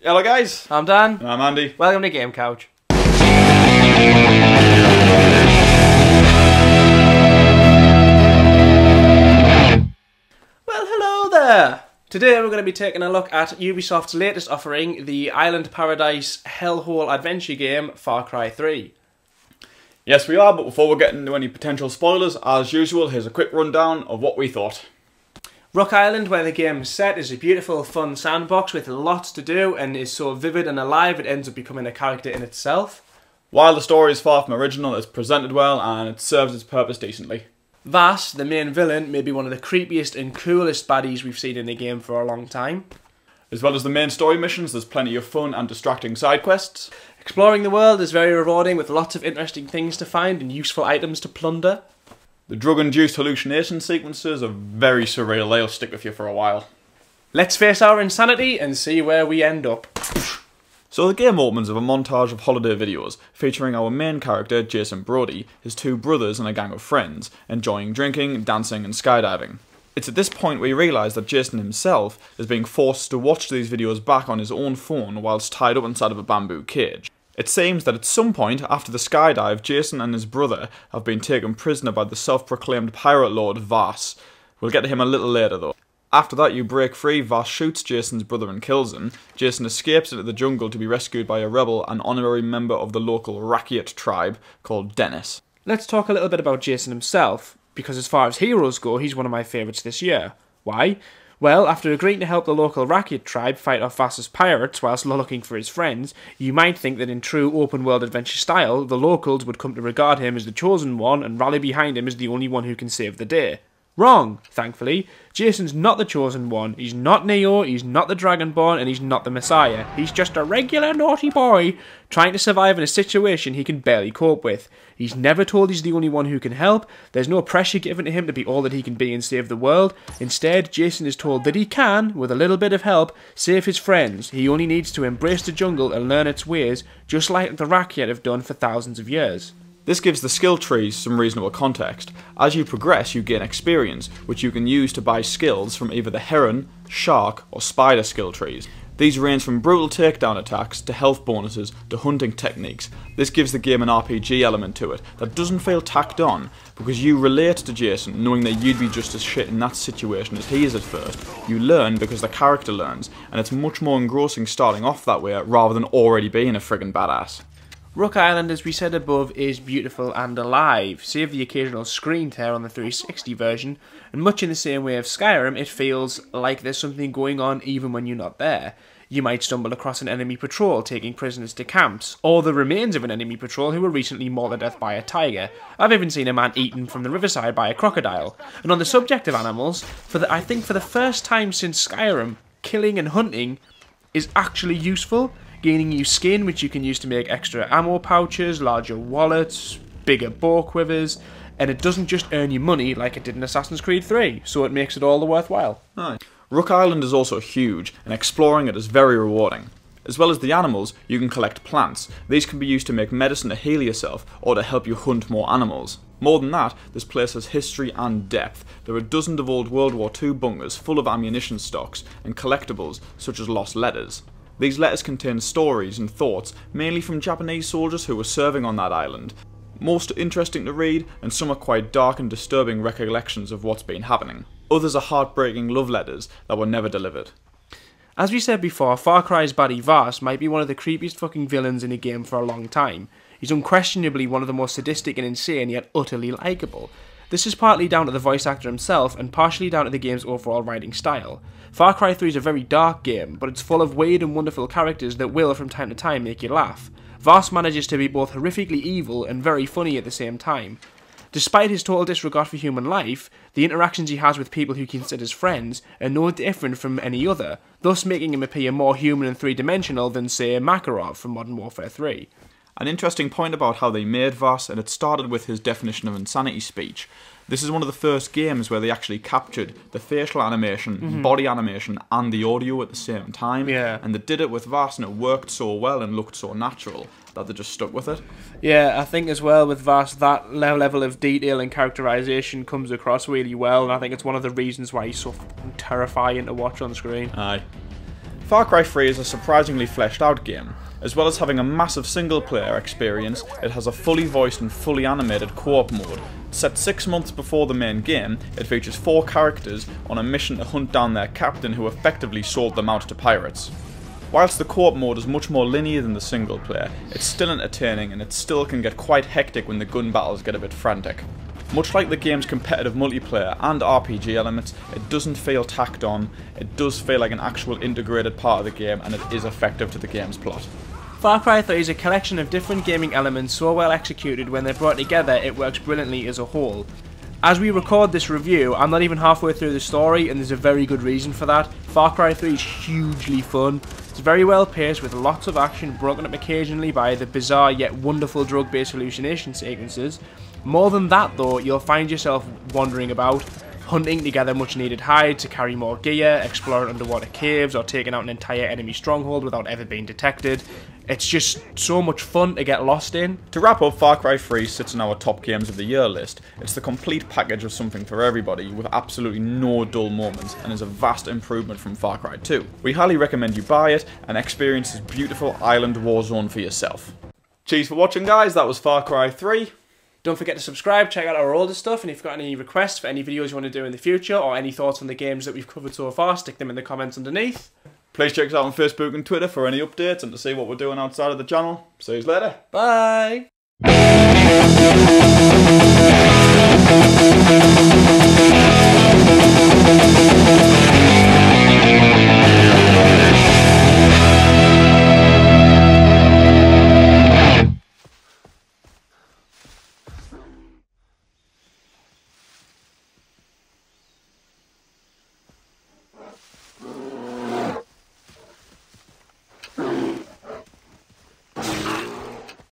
Hello guys, I'm Dan. and I'm Andy. Welcome to Game Couch. Well, hello there. Today we're going to be taking a look at Ubisoft's latest offering, the Island Paradise Hellhole adventure game, Far Cry 3. Yes, we are, but before we get into any potential spoilers, as usual, here's a quick rundown of what we thought. Rock Island, where the game is set, is a beautiful, fun sandbox with lots to do and is so vivid and alive it ends up becoming a character in itself. While the story is far from original, it's presented well and it serves its purpose decently. Vaas, the main villain, may be one of the creepiest and coolest baddies we've seen in the game for a long time. As well as the main story missions, there's plenty of fun and distracting side quests. Exploring the world is very rewarding with lots of interesting things to find and useful items to plunder. The drug-induced hallucination sequences are very surreal, they'll stick with you for a while. Let's face our insanity and see where we end up. So the game opens with a montage of holiday videos featuring our main character Jason Brody, his two brothers and a gang of friends, enjoying drinking, dancing and skydiving. It's at this point we realise that Jason himself is being forced to watch these videos back on his own phone whilst tied up inside of a bamboo cage. It seems that at some point after the skydive, Jason and his brother have been taken prisoner by the self-proclaimed pirate lord Vaas. We'll get to him a little later though. After that you break free, Vaas shoots Jason's brother and kills him. Jason escapes into the jungle to be rescued by a rebel and honorary member of the local Rakyat tribe called Dennis. Let's talk a little bit about Jason himself, because as far as heroes go, he's one of my favourites this year. Why? Well, after agreeing to help the local Rakyat tribe fight off Vaas's pirates whilst looking for his friends, you might think that in true open-world adventure style, the locals would come to regard him as the chosen one and rally behind him as the only one who can save the day. Wrong, thankfully. Jason's not the chosen one, he's not Neo, he's not the Dragonborn, and he's not the Messiah. He's just a regular naughty boy, trying to survive in a situation he can barely cope with. He's never told he's the only one who can help, there's no pressure given to him to be all that he can be and save the world. Instead, Jason is told that he can, with a little bit of help, save his friends. He only needs to embrace the jungle and learn its ways, just like the Rakyat have done for thousands of years. This gives the skill trees some reasonable context. As you progress, you gain experience, which you can use to buy skills from either the heron, shark, or spider skill trees. These range from brutal takedown attacks to health bonuses to hunting techniques. This gives the game an RPG element to it that doesn't feel tacked on, because you relate to Jason knowing that you'd be just as shit in that situation as he is at first. You learn because the character learns, and it's much more engrossing starting off that way rather than already being a friggin' badass. Rook Island, as we said above, is beautiful and alive, save the occasional screen tear on the 360 version, and much in the same way of Skyrim, it feels like there's something going on even when you're not there. You might stumble across an enemy patrol taking prisoners to camps, or the remains of an enemy patrol who were recently mauled to death by a tiger. I've even seen a man eaten from the riverside by a crocodile. And on the subject of animals, I think for the first time since Skyrim, killing and hunting is actually useful. Gaining new skin, which you can use to make extra ammo pouches, larger wallets, bigger bow quivers, and it doesn't just earn you money like it did in Assassin's Creed 3, so it makes it all the worthwhile. Nice. Rook Island is also huge, and exploring it is very rewarding. As well as the animals, you can collect plants. These can be used to make medicine to heal yourself, or to help you hunt more animals. More than that, this place has history and depth. There are dozens of old World War II bunkers full of ammunition stocks, and collectibles such as lost letters. These letters contain stories and thoughts, mainly from Japanese soldiers who were serving on that island. Most are interesting to read, and some are quite dark and disturbing recollections of what's been happening. Others are heartbreaking love letters that were never delivered. As we said before, Far Cry's baddie Vaas might be one of the creepiest fucking villains in a game for a long time. He's unquestionably one of the most sadistic and insane, yet utterly likeable. This is partly down to the voice actor himself, and partially down to the game's overall writing style. Far Cry 3 is a very dark game, but it's full of weird and wonderful characters that will, from time to time, make you laugh. Vaas manages to be both horrifically evil and very funny at the same time. Despite his total disregard for human life, the interactions he has with people who he considers friends are no different from any other, thus making him appear more human and three-dimensional than, say, Makarov from Modern Warfare 3. An interesting point about how they made Vaas, and it started with his definition of insanity speech. This is one of the first games where they actually captured the facial animation, body animation, and the audio at the same time. Yeah. And they did it with Vaas, and it worked so well and looked so natural that they just stuck with it. Yeah, I think as well with Vaas, that level of detail and characterization comes across really well, and I think it's one of the reasons why he's so terrifying to watch on screen. Aye. Far Cry 3 is a surprisingly fleshed out game. As well as having a massive single player experience, it has a fully voiced and fully animated co-op mode. Set 6 months before the main game, it features 4 characters on a mission to hunt down their captain who effectively sold them out to pirates. Whilst the co-op mode is much more linear than the single player, it's still entertaining and it still can get quite hectic when the gun battles get a bit frantic. Much like the game's competitive multiplayer and RPG elements, it doesn't feel tacked on, it does feel like an actual integrated part of the game, and it is effective to the game's plot. Far Cry 3 is a collection of different gaming elements so well executed when they're brought together it works brilliantly as a whole. As we record this review, I'm not even halfway through the story, and there's a very good reason for that. Far Cry 3 is hugely fun. It's very well paced with lots of action broken up occasionally by the bizarre yet wonderful drug-based hallucination sequences. More than that though, you'll find yourself wandering about, hunting to gather much needed hide to carry more gear, exploring underwater caves, or taking out an entire enemy stronghold without ever being detected. It's just so much fun to get lost in. To wrap up, Far Cry 3 sits in our top games of the year list. It's the complete package of something for everybody, with absolutely no dull moments, and is a vast improvement from Far Cry 2. We highly recommend you buy it, and experience this beautiful island war zone for yourself. Cheers for watching, guys. That was Far Cry 3. Don't forget to subscribe, check out our older stuff, and if you've got any requests for any videos you want to do in the future, or any thoughts on the games that we've covered so far, stick them in the comments underneath. Please check us out on Facebook and Twitter for any updates and to see what we're doing outside of the channel. See you later. Bye!